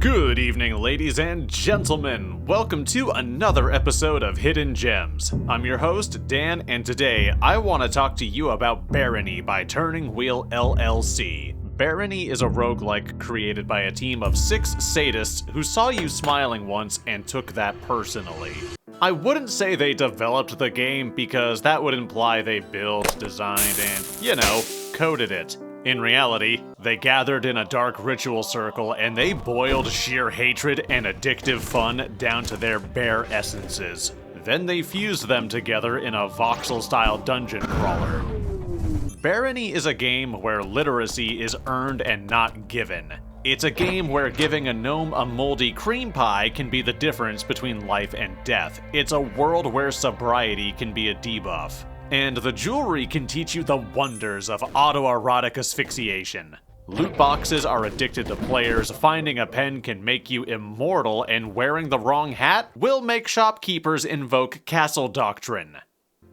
Good evening, ladies and gentlemen. Welcome to another episode of Hidden Gems. I'm your host, Dan, and today I want to talk to you about Barony by Turning Wheel LLC. Barony is a roguelike created by a team of 6 sadists who saw you smiling once and took that personally. I wouldn't say they developed the game because that would imply they built, designed, and, coded it. In reality, they gathered in a dark ritual circle and they boiled sheer hatred and addictive fun down to their bare essences. Then they fused them together in a voxel-style dungeon crawler. Barony is a game where literacy is earned and not given. It's a game where giving a gnome a moldy cream pie can be the difference between life and death. It's a world where sobriety can be a debuff. And the jewelry can teach you the wonders of autoerotic asphyxiation. Loot boxes are addicted to players, finding a pen can make you immortal, and wearing the wrong hat will make shopkeepers invoke castle doctrine.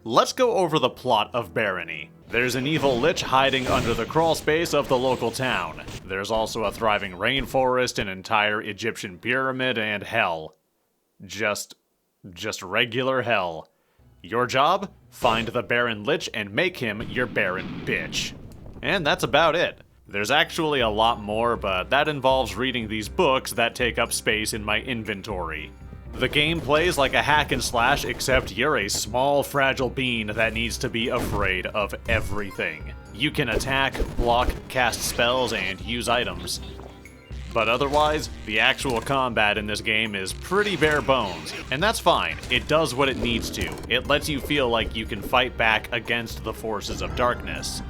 Let's go over the plot of Barony. There's an evil lich hiding under the crawl space of the local town. There's also a thriving rainforest, an entire Egyptian pyramid, and hell. Just regular hell. Your job? Find the Baron Lich and make him your Baron Bitch. And that's about it. There's actually a lot more, but that involves reading these books that take up space in my inventory. The game plays like a hack and slash, except you're a small, fragile bean that needs to be afraid of everything. You can attack, block, cast spells, and use items. But otherwise, the actual combat in this game is pretty bare bones, and that's fine. It does what it needs to. It lets you feel like you can fight back against the forces of darkness.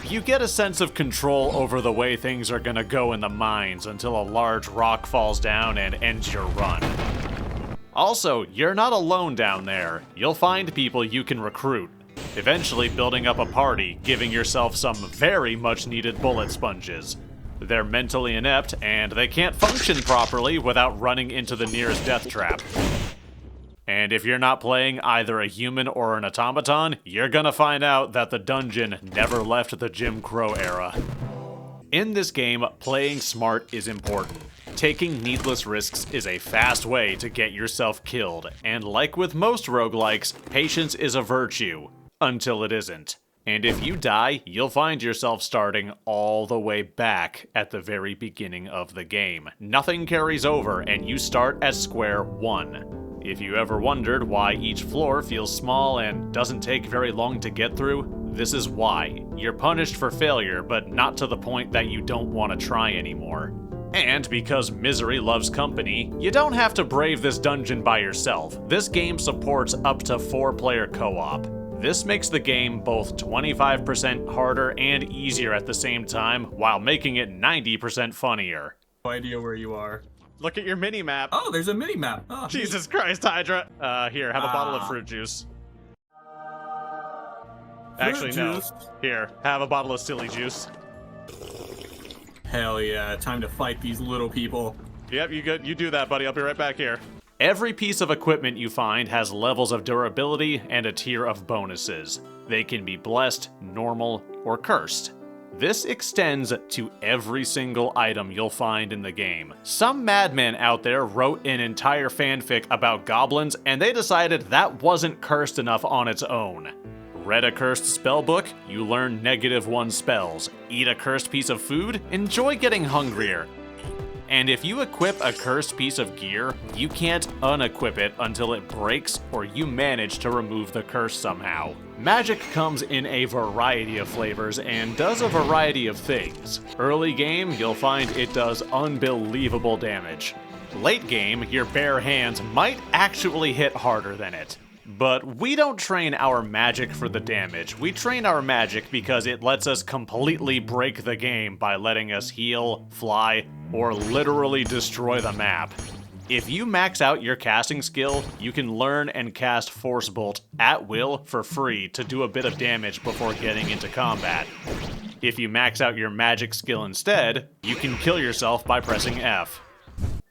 You get a sense of control over the way things are gonna go in the mines until a large rock falls down and ends your run. Also, you're not alone down there. You'll find people you can recruit, eventually building up a party, giving yourself some very much needed bullet sponges. They're mentally inept, and they can't function properly without running into the nearest death trap. And if you're not playing either a human or an automaton, you're gonna find out that the dungeon never left the Jim Crow era. In this game, playing smart is important. Taking needless risks is a fast way to get yourself killed, and like with most roguelikes, patience is a virtue, until it isn't. And if you die, you'll find yourself starting all the way back at the very beginning of the game. Nothing carries over, and you start at square one. If you ever wondered why each floor feels small and doesn't take very long to get through, this is why. You're punished for failure, but not to the point that you don't want to try anymore. And because misery loves company, you don't have to brave this dungeon by yourself. This game supports up to 4-player co-op. This makes the game both 25% harder and easier at the same time, while making it 90% funnier. No idea where you are. Look at your mini-map. Oh, there's a mini-map. Oh, Jesus Christ, Hydra. Here, have a bottle of fruit juice. Actually, no. Here, have a bottle of silly juice. Hell yeah, time to fight these little people. Yep, you good. You do that, buddy. I'll be right back here. Every piece of equipment you find has levels of durability and a tier of bonuses. They can be blessed, normal, or cursed. This extends to every single item you'll find in the game. Some madman out there wrote an entire fanfic about goblins, and they decided that wasn't cursed enough on its own. Read a cursed spellbook, you learn -1 spells. Eat a cursed piece of food, enjoy getting hungrier. And if you equip a cursed piece of gear, you can't unequip it until it breaks or you manage to remove the curse somehow. Magic comes in a variety of flavors and does a variety of things. Early game, you'll find it does unbelievable damage. Late game, your bare hands might actually hit harder than it. But we don't train our magic for the damage. We train our magic because it lets us completely break the game by letting us heal, fly, or literally destroy the map. If you max out your casting skill, you can learn and cast Force Bolt at will for free to do a bit of damage before getting into combat. If you max out your magic skill instead, you can kill yourself by pressing F.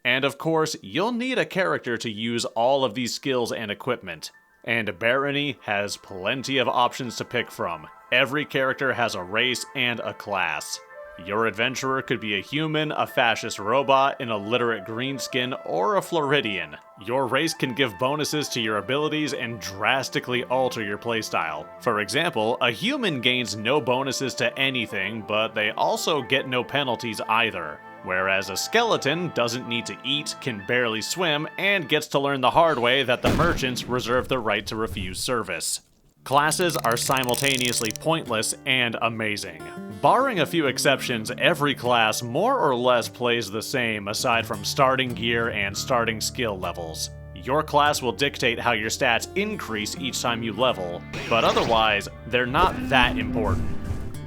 And of course, you'll need a character to use all of these skills and equipment. And Barony has plenty of options to pick from. Every character has a race and a class. Your adventurer could be a human, a fascist robot, an illiterate greenskin, or a Floridian. Your race can give bonuses to your abilities and drastically alter your playstyle. For example, a human gains no bonuses to anything, but they also get no penalties either. Whereas a skeleton doesn't need to eat, can barely swim, and gets to learn the hard way that the merchants reserve the right to refuse service. Classes are simultaneously pointless and amazing. Barring a few exceptions, every class more or less plays the same aside from starting gear and starting skill levels. Your class will dictate how your stats increase each time you level, but otherwise, they're not that important.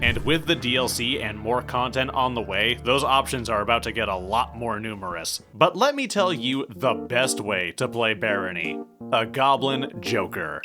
And with the DLC and more content on the way, those options are about to get a lot more numerous. But let me tell you the best way to play Barony: a Goblin Joker.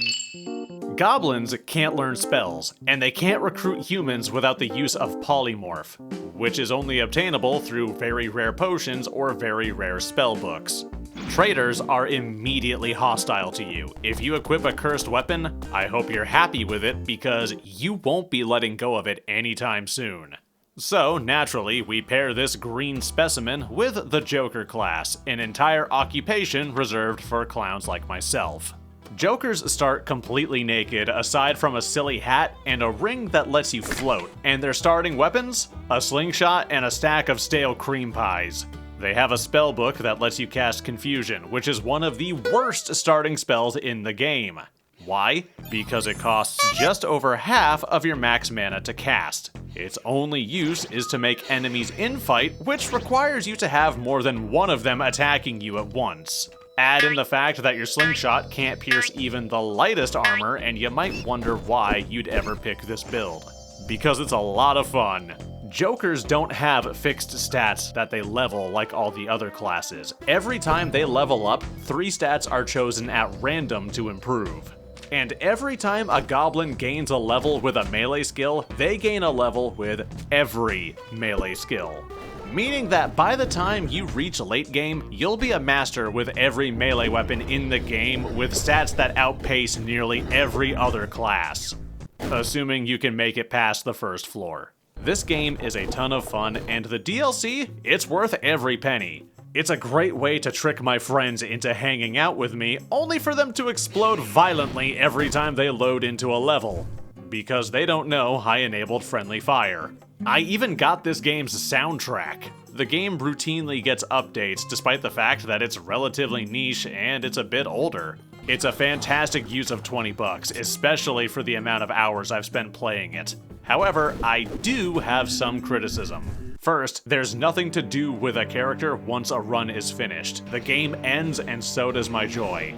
Goblins can't learn spells, and they can't recruit humans without the use of polymorph, which is only obtainable through very rare potions or very rare spell books. Traitors are immediately hostile to you. If you equip a cursed weapon, I hope you're happy with it because you won't be letting go of it anytime soon. So, naturally, we pair this green specimen with the Joker class, an entire occupation reserved for clowns like myself. Jokers start completely naked aside from a silly hat and a ring that lets you float, and their starting weapons? A slingshot and a stack of stale cream pies. They have a spell book that lets you cast Confusion, which is one of the worst starting spells in the game. Why? Because it costs just over half of your max mana to cast. Its only use is to make enemies infight, which requires you to have more than one of them attacking you at once. Add in the fact that your slingshot can't pierce even the lightest armor, and you might wonder why you'd ever pick this build. Because it's a lot of fun. Jokers don't have fixed stats that they level like all the other classes. Every time they level up, 3 stats are chosen at random to improve. And every time a goblin gains a level with a melee skill, they gain a level with every melee skill. Meaning that by the time you reach late game, you'll be a master with every melee weapon in the game with stats that outpace nearly every other class. Assuming you can make it past the first floor. This game is a ton of fun, and the DLC, it's worth every penny. It's a great way to trick my friends into hanging out with me, only for them to explode violently every time they load into a level. Because they don't know I enabled friendly fire. I even got this game's soundtrack. The game routinely gets updates despite the fact that it's relatively niche and it's a bit older. It's a fantastic use of $20, especially for the amount of hours I've spent playing it. However, I do have some criticism. First, there's nothing to do with a character once a run is finished. The game ends and so does my joy.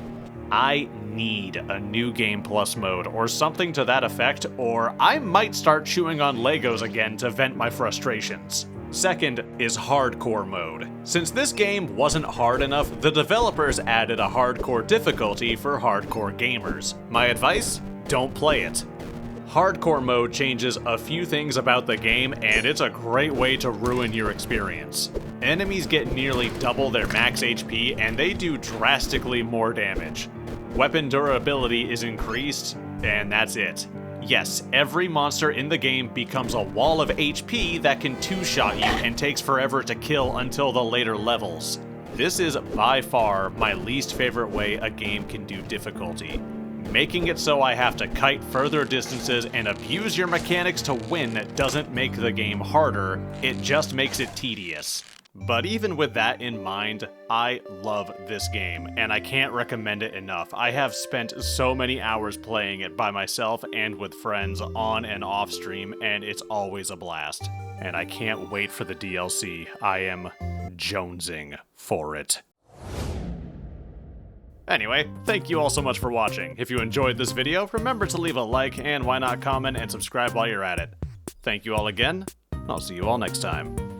I need a new Game Plus mode or something to that effect, or I might start chewing on Legos again to vent my frustrations. Second is hardcore mode. Since this game wasn't hard enough, the developers added a hardcore difficulty for hardcore gamers. My advice? Don't play it. Hardcore mode changes a few things about the game, and it's a great way to ruin your experience. Enemies get nearly double their max HP, and they do drastically more damage. Weapon durability is increased, and that's it. Yes, every monster in the game becomes a wall of HP that can two-shot you and takes forever to kill until the later levels. This is by far my least favorite way a game can do difficulty. Making it so I have to kite further distances and abuse your mechanics to win doesn't make the game harder, it just makes it tedious. But even with that in mind, I love this game, and I can't recommend it enough. I have spent so many hours playing it by myself and with friends on and off stream, and it's always a blast. And I can't wait for the DLC. I am jonesing for it. Anyway, thank you all so much for watching. If you enjoyed this video, remember to leave a like, and why not comment and subscribe while you're at it. Thank you all again. I'll see you all next time.